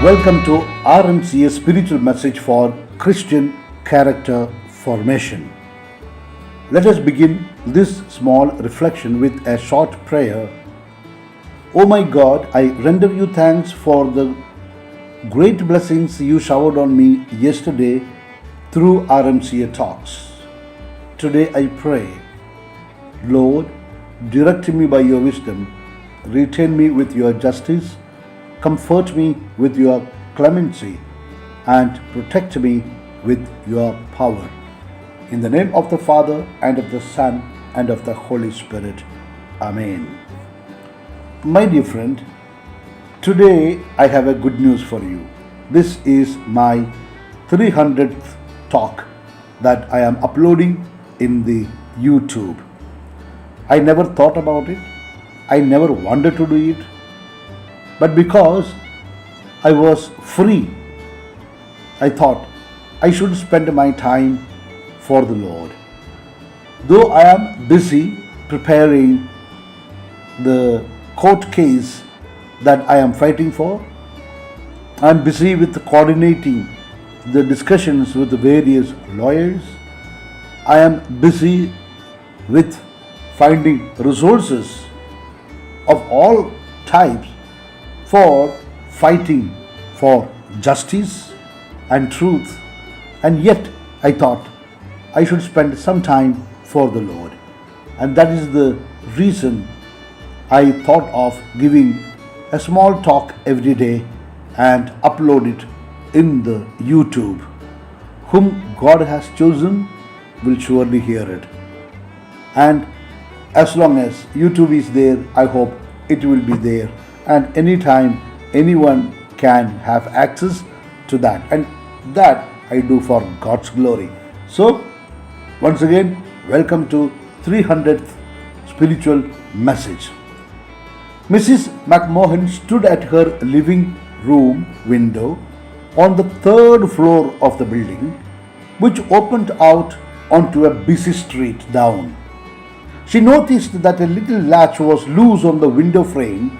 Welcome to RMCA Spiritual Message for Christian Character Formation. Let us begin this small reflection with a short prayer. O my God, I render you thanks for the great blessings you showered on me yesterday through RMCA Talks. Today I pray, Lord, direct me by your wisdom, retain me with your justice, comfort me with your clemency, and protect me with your power. In the name of the Father, and of the Son, and of the Holy Spirit. Amen. My dear friend, today I have a good news for you. This is my 300th talk that I am uploading in the YouTube. I never thought about it. I never wanted to do it. But because I was free, I thought I should spend my time for the Lord. Though I am busy preparing the court case that I am fighting for, I am busy with coordinating the discussions with the various lawyers. I am busy with finding resources of all types for fighting for justice and truth, and yet I thought I should spend some time for the Lord. And that is the reason I thought of giving a small talk every day and upload it in the YouTube. Whom God has chosen will surely hear it. And as long as YouTube is there, I hope it will be there. And anytime anyone can have access to that. And that I do for God's glory. So, once again, welcome to 300th spiritual message. Mrs. McMahon stood at her living room window on the third floor of the building, which opened out onto a busy street down. She noticed that a little latch was loose on the window frame,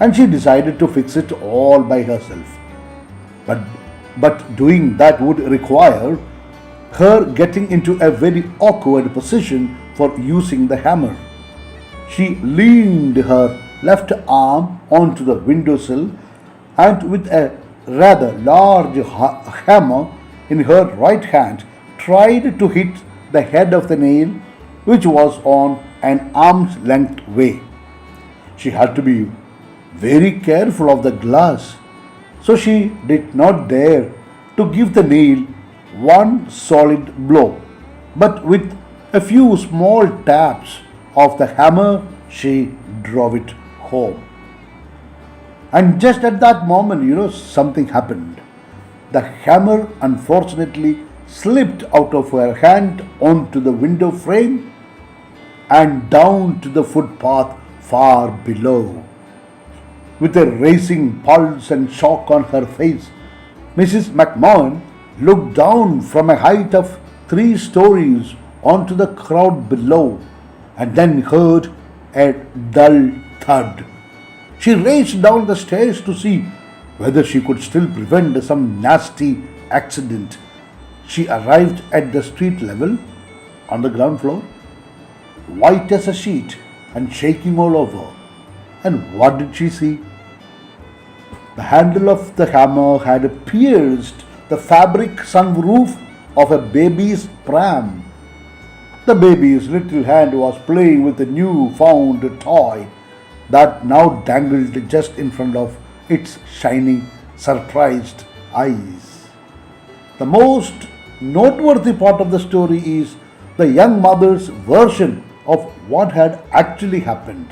and she decided to fix it all by herself. But doing that would require her getting into a very awkward position for using the hammer. She leaned her left arm onto the windowsill and with a rather large hammer in her right hand tried to hit the head of the nail, which was on an arm's length away. She had to be very careful of the glass, so she did not dare to give the nail one solid blow, but with a few small taps of the hammer she drove it home. And just at that moment, something happened. The hammer unfortunately slipped out of her hand onto the window frame and down to the footpath far below. With a racing pulse and shock on her face, Mrs. McMahon looked down from a height of 3 stories onto the crowd below and then heard a dull thud. She raced down the stairs to see whether she could still prevent some nasty accident. She arrived at the street level on the ground floor, white as a sheet and shaking all over. And what did she see? The handle of the hammer had pierced the fabric sunroof of a baby's pram. The baby's little hand was playing with a new-found toy that now dangled just in front of its shining, surprised eyes. The most noteworthy part of the story is the young mother's version of what had actually happened.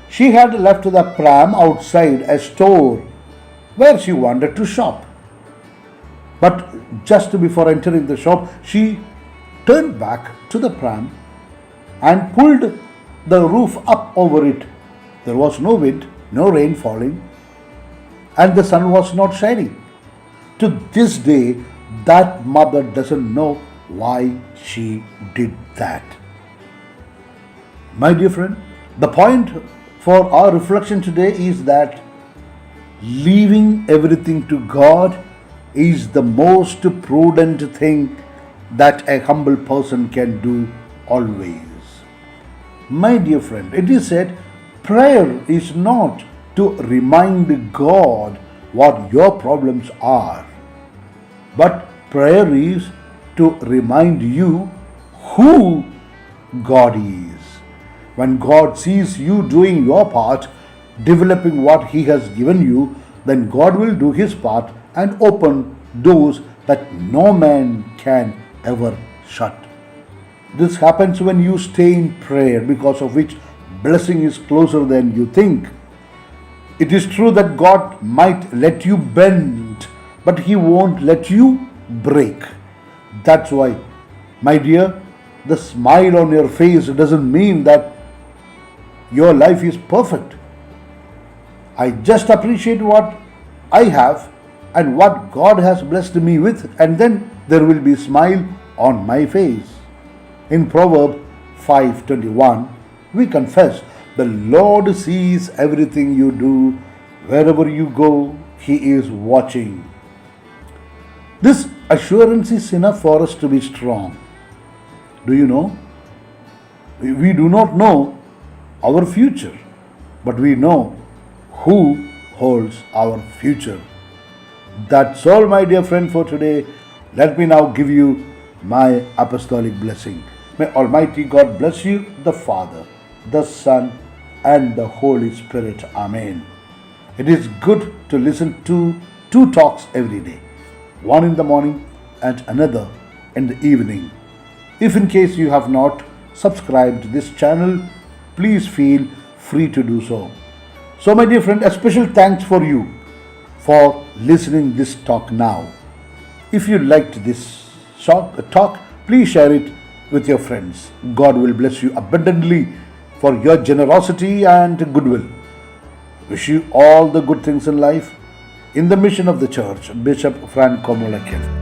She had left the pram outside a store where she wanted to shop. But just before entering the shop, she turned back to the pram and pulled the roof up over it. There was no wind, no rain falling, and the sun was not shining. To this day, that mother doesn't know why she did that. My dear friend, the point for our reflection today is that Leaving everything to God is the most prudent thing that a humble person can do always. My dear friend, it is said prayer is not to remind God what your problems are, but prayer is to remind you who God is. When God sees you doing your part, developing what He has given you, then God will do His part and open doors that no man can ever shut. This happens when you stay in prayer, because of which blessing is closer than you think. It is true that God might let you bend, but He won't let you break. That's why, my dear, the smile on your face doesn't mean that your life is perfect. I just appreciate what I have and what God has blessed me with, and then there will be a smile on my face. In Proverbs 5:21, we confess, the Lord sees everything you do. Wherever you go, He is watching. This assurance is enough for us to be strong. Do you know? We do not know our future, but we know who holds our future. That's all, my dear friend, for today. Let me now give you my apostolic blessing. May Almighty God bless you, the Father, the Son, and the Holy Spirit. Amen. It is good to listen to two talks every day, one in the morning and another in the evening. If in case you have not subscribed to this channel, please feel free to do so. So, my dear friend, a special thanks for you for listening this talk now. If you liked this talk, please share it with your friends. God will bless you abundantly for your generosity and goodwill. Wish you all the good things in life. In the mission of the church, Bishop Franco Mullakin.